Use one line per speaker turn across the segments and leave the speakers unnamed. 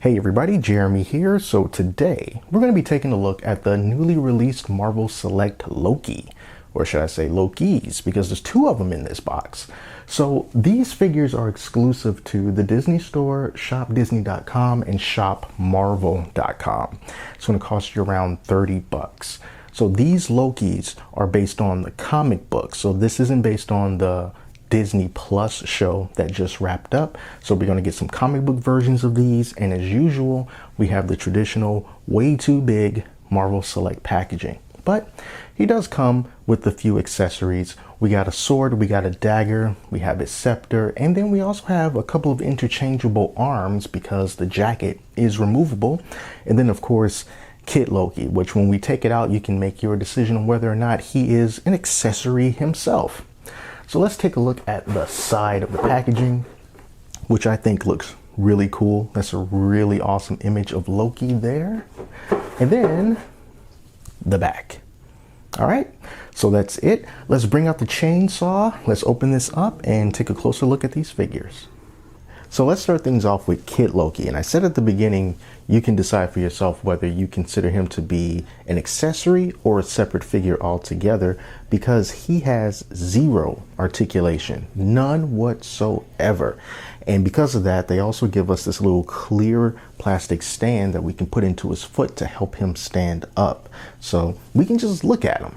Hey everybody, Jeremy here. So today we're going to be taking a look at the newly released Marvel Select Loki, or should I say Lokis, because there's two of them in this box. So these figures are exclusive to the Disney Store, shopdisney.com, and shopmarvel.com. It's going to cost you around 30 bucks. So these Lokis are based on the comic book. So this isn't based on the Disney Plus show that just wrapped up. So we're going to get some comic book versions of these, and as usual we have the traditional way too big Marvel Select packaging, but he does come with a few accessories. We got a sword, we got a dagger, we have his scepter, and then we also have a couple of interchangeable arms because the jacket is removable. And then of course Kid Loki, which when we take it out you can make your decision on whether or not he is an accessory himself. So let's take a look at the side of the packaging, which I think looks really cool. That's a really awesome image of Loki there. And then the back. All right, so that's it. Let's bring out the chainsaw. Let's open this up and take a closer look at these figures. So let's start things off with Kid Loki. And I said at the beginning, you can decide for yourself whether you consider him to be an accessory or a separate figure altogether, because he has zero articulation, none whatsoever. And because of that, they also give us this little clear plastic stand that we can put into his foot to help him stand up. So we can just look at him.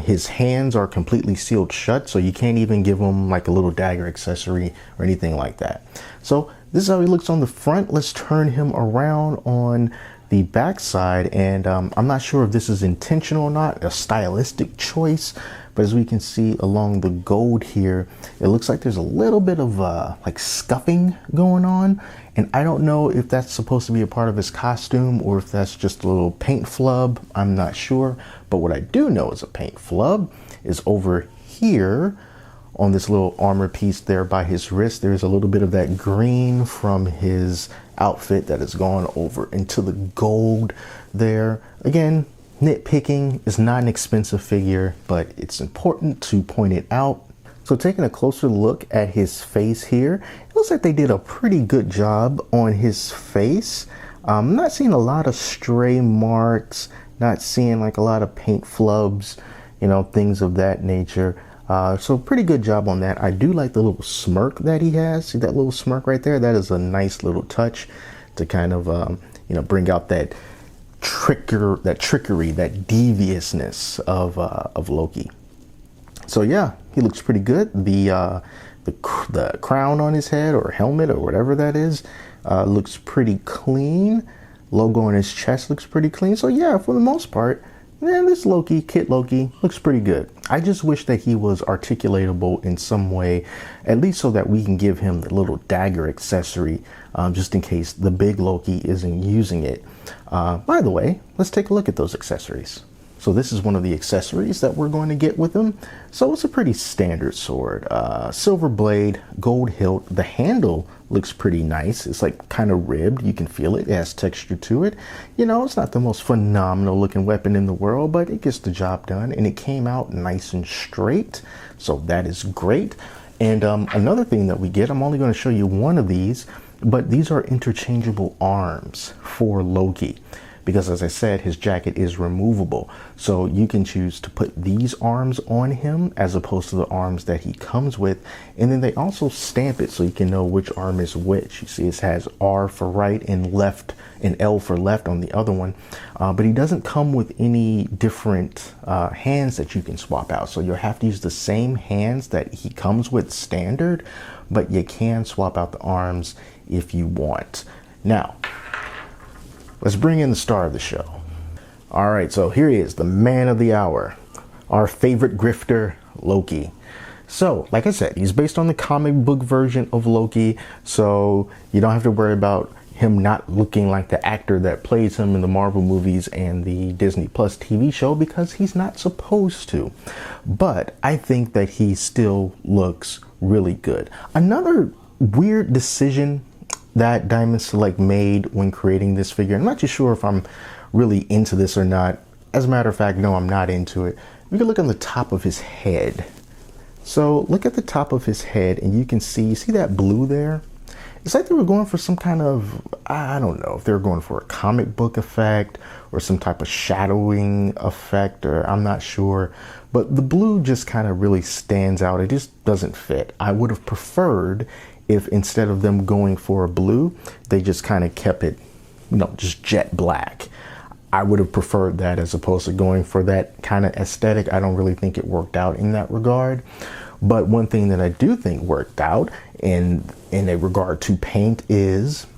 His hands are completely sealed shut, so you can't even give him like a little dagger accessory or anything like that. So this is how he looks on the front. Let's turn him around on the back side, and I'm not sure if this is intentional or not, a stylistic choice, but as we can see along the gold here, it looks like there's a little bit of like scuffing going on, and I don't know if that's supposed to be a part of his costume or if that's just a little paint flub. I'm not sure, but what I do know is a paint flub is over here on this little armor piece there by his wrist. There's a little bit of that green from his outfit that has gone over into the gold there. Again, nitpicking, is not an expensive figure, but it's important to point it out. So taking a closer look at his face here, it looks like they did a pretty good job on his face. I'm not seeing a lot of stray marks, not seeing like a lot of paint flubs, you know, things of that nature. So pretty good job on that. I do like the little smirk that he has. See that little smirk right there? That is a nice little touch to kind of, you know, bring out that trickery, that deviousness of Loki. So yeah, he looks pretty good. The crown on his head or helmet or whatever that is looks pretty clean. Logo on his chest looks pretty clean. So yeah, for the most part, man, this Loki, Kid Loki, looks pretty good. I just wish that he was articulatable in some way, at least so that we can give him the little dagger accessory, just in case the big Loki isn't using it. By the way, let's take a look at those accessories. So this is one of the accessories that we're going to get with him. So it's a pretty standard sword, silver blade, gold hilt. The handle looks pretty nice. It's like kind of ribbed. You can feel it. It has texture to it. You know, it's not the most phenomenal looking weapon in the world, but it gets the job done, and it came out nice and straight. So that is great. And another thing that we get, I'm only going to show you one of these, but these are interchangeable arms for Loki. Because as I said, his jacket is removable. So you can choose to put these arms on him as opposed to the arms that he comes with. And then they also stamp it so you can know which arm is which. You see it has R for right and left and L for left on the other one. But he doesn't come with any different hands that you can swap out. So you'll have to use the same hands that he comes with standard, but you can swap out the arms if you want. Now, let's bring in the star of the show. All right, so here he is, the man of the hour, our favorite grifter, Loki. So, like I said, he's based on the comic book version of Loki, so you don't have to worry about him not looking like the actor that plays him in the Marvel movies and the Disney Plus TV show, because he's not supposed to. But I think that he still looks really good. Another weird decision that Diamond Select made when creating this figure, I'm not too sure if I'm really into this or not. As a matter of fact, no, I'm not into it. We can look on the top of his head. So look at the top of his head and you can see that blue there? It's like they were going for some kind of, I don't know if they were going for a comic book effect or some type of shadowing effect, or I'm not sure. But the blue just kind of really stands out. It just doesn't fit. I would have preferred if instead of them going for a blue, they just kind of kept it, just jet black. I would have preferred that as opposed to going for that kind of aesthetic. I don't really think it worked out in that regard. But one thing that I do think worked out in a regard to paint is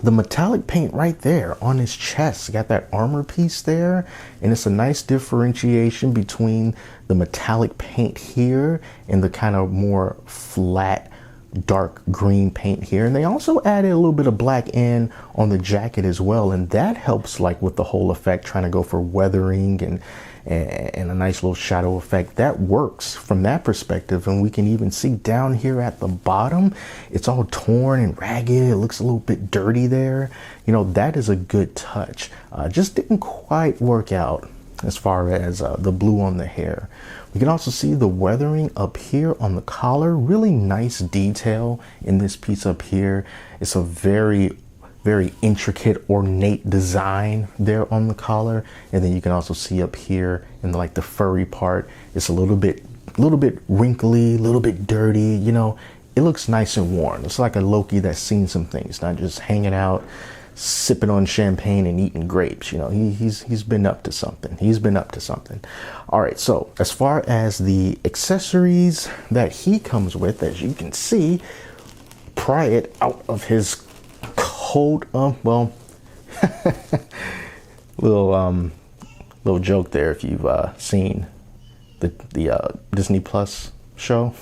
the metallic paint right there on his chest. Got that armor piece there, and it's a nice differentiation between the metallic paint here and the kind of more flat dark green paint here. And they also added a little bit of black in on the jacket as well, and that helps like with the whole effect, trying to go for weathering and a nice little shadow effect. That works from that perspective. And we can even see down here at the bottom, it's all torn and ragged. It looks a little bit dirty there. That is a good touch. Just didn't quite work out as far as the blue on the hair. We can also see the weathering up here on the collar. Really nice detail in this piece up here. It's a very intricate, ornate design there on the collar. And then you can also see up here in like the furry part, it's a little bit wrinkly, a little bit dirty. It looks nice and worn. It's like a Loki that's seen some things, not just hanging out, sipping on champagne and eating grapes. He's been up to something. All right, so as far as the accessories that he comes with, as you can see, pry it out of his coat. Little joke there if you've seen the Disney Plus show.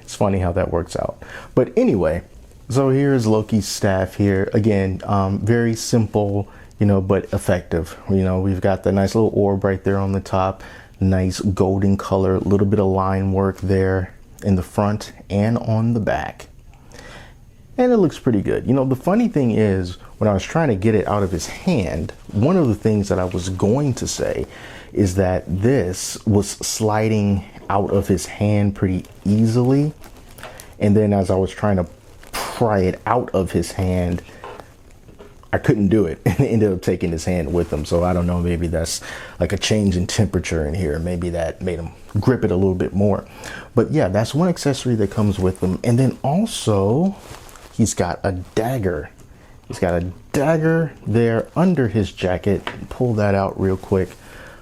It's funny how that works out. But anyway, so here's Loki's staff here. Again, very simple, but effective. We've got the nice little orb right there on the top, nice golden color, a little bit of line work there in the front and on the back. And it looks pretty good. The funny thing is, when I was trying to get it out of his hand, one of the things that I was going to say is that this was sliding out of his hand pretty easily. And then as I was trying to pry it out of his hand, I couldn't do it, and ended up taking his hand with him. So I don't know, maybe that's like a change in temperature in here. Maybe that made him grip it a little bit more. But yeah, that's one accessory that comes with him. And then also, he's got a dagger. He's got a dagger there under his jacket. Pull that out real quick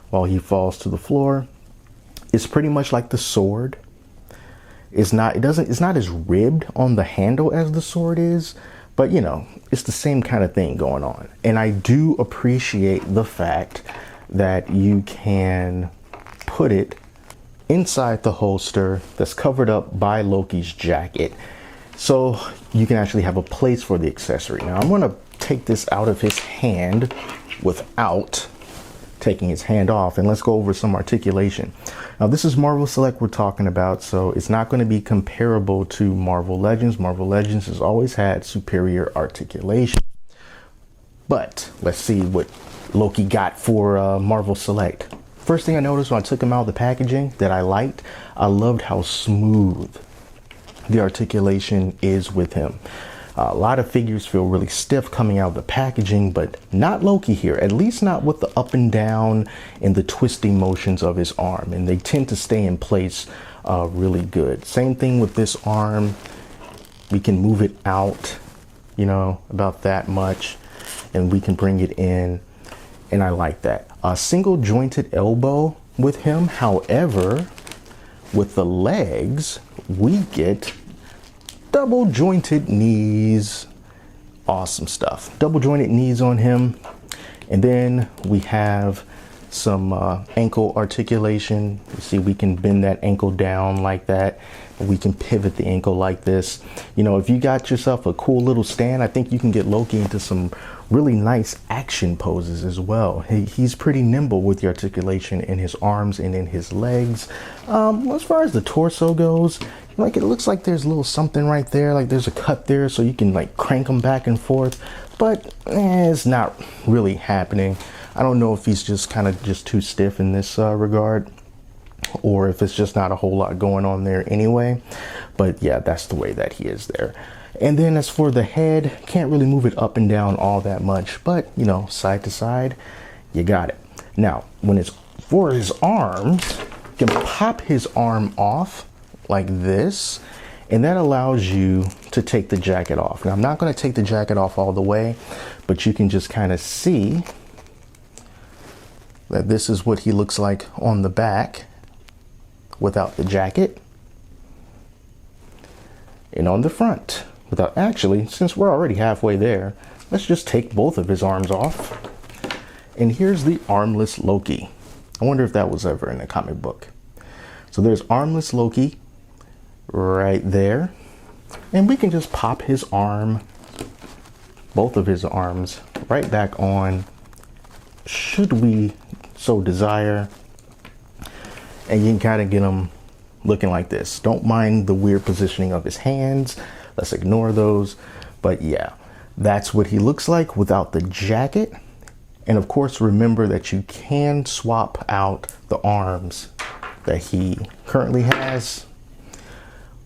while he falls to the floor. It's pretty much like the sword. It's not as ribbed on the handle as the sword is, but it's the same kind of thing going on. And I do appreciate the fact that you can put it inside the holster that's covered up by Loki's jacket, so you can actually have a place for the accessory. Now I'm going to take this out of his hand without taking his hand off, and let's go over some articulation. Now this is Marvel Select we're talking about, so it's not going to be comparable to Marvel Legends. Marvel Legends has always had superior articulation. But let's see what Loki got for Marvel Select. First thing I noticed when I took him out of the packaging that I liked, I loved how smooth the articulation is with him. A lot of figures feel really stiff coming out of the packaging, but not Loki here, at least not with the up and down and the twisting motions of his arm. And they tend to stay in place really good. Same thing with this arm. We can move it out, about that much, and we can bring it in. And I like that. A single jointed elbow with him. However, with the legs, we get double jointed knees. Awesome stuff. Double jointed knees on him. And then we have some ankle articulation. You see, we can bend that ankle down like that. We can pivot the ankle like this. If you got yourself a cool little stand, I think you can get Loki into some really nice action poses as well. He's pretty nimble with the articulation in his arms and in his legs. As far as the torso goes, it looks like there's a little something right there, like there's a cut there, so you can crank him back and forth, but it's not really happening. I don't know if he's just kind of too stiff in this regard. or if it's just not a whole lot going on there anyway. But yeah, that's the way that he is there. And then as for the head, can't really move it up and down all that much, but you know, side to side, you got it. Now, when it's for his arms, you can pop his arm off like this, and that allows you to take the jacket off. Now, I'm not going to take the jacket off all the way, but you can just kind of see that this is what he looks like on the back without the jacket, and on the front without. Actually, since we're already halfway there, let's just take both of his arms off. And here's the Armless Loki. I wonder if that was ever in a comic book. So there's Armless Loki right there. And we can just pop his arm, both of his arms, right back on, should we so desire. And you can kind of get him looking like this. Don't mind the weird positioning of his hands. Let's ignore those. But yeah, that's what he looks like without the jacket. And of course, remember that you can swap out the arms that he currently has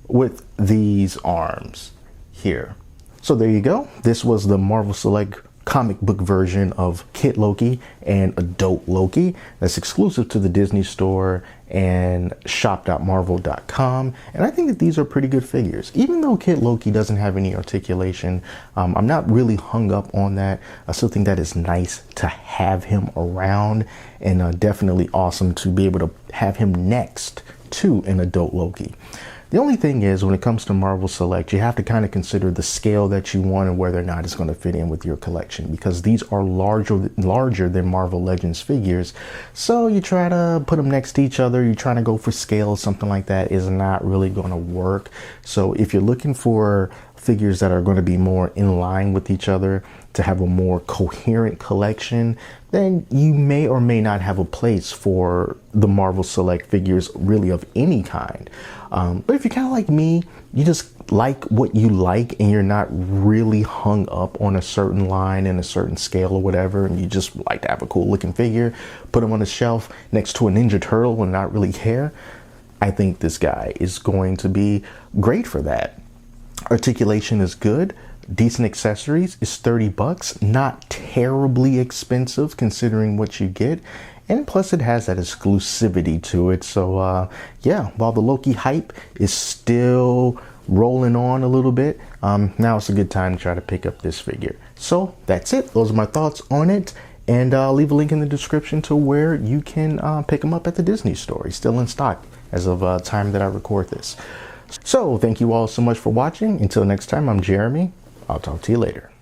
with these arms here. So there you go. This was the Marvel Select comic book version of Kid Loki and Adult Loki. That's exclusive to the Disney Store and shop.marvel.com. And I think that these are pretty good figures. Even though Kid Loki doesn't have any articulation, I'm not really hung up on that. I still think that is nice to have him around, and definitely awesome to be able to have him next to an Adult Loki. The only thing is, when it comes to Marvel Select, you have to kind of consider the scale that you want and whether or not it's going to fit in with your collection, because these are larger than Marvel Legends figures. So you try to put them next to each other, you're trying to go for scale, something like that is not really going to work. So if you're looking for figures that are going to be more in line with each other to have a more coherent collection, then you may or may not have a place for the Marvel Select figures really of any kind. But if you're kind of like me, you just like what you like and you're not really hung up on a certain line and a certain scale or whatever, and you just like to have a cool looking figure, put them on the shelf next to a Ninja Turtle and not really care, I think this guy is going to be great for that. Articulation is good. Decent accessories is $30, not terribly expensive considering what you get, and plus it has that exclusivity to it. So yeah, while the Loki hype is still rolling on a little bit, now it's a good time to try to pick up this figure. So that's it. Those are my thoughts on it, and I'll leave a link in the description to where you can pick them up at the Disney Store. He's still in stock as of time that I record this. So thank you all so much for watching. Until next time, I'm Jeremy. I'll talk to you later.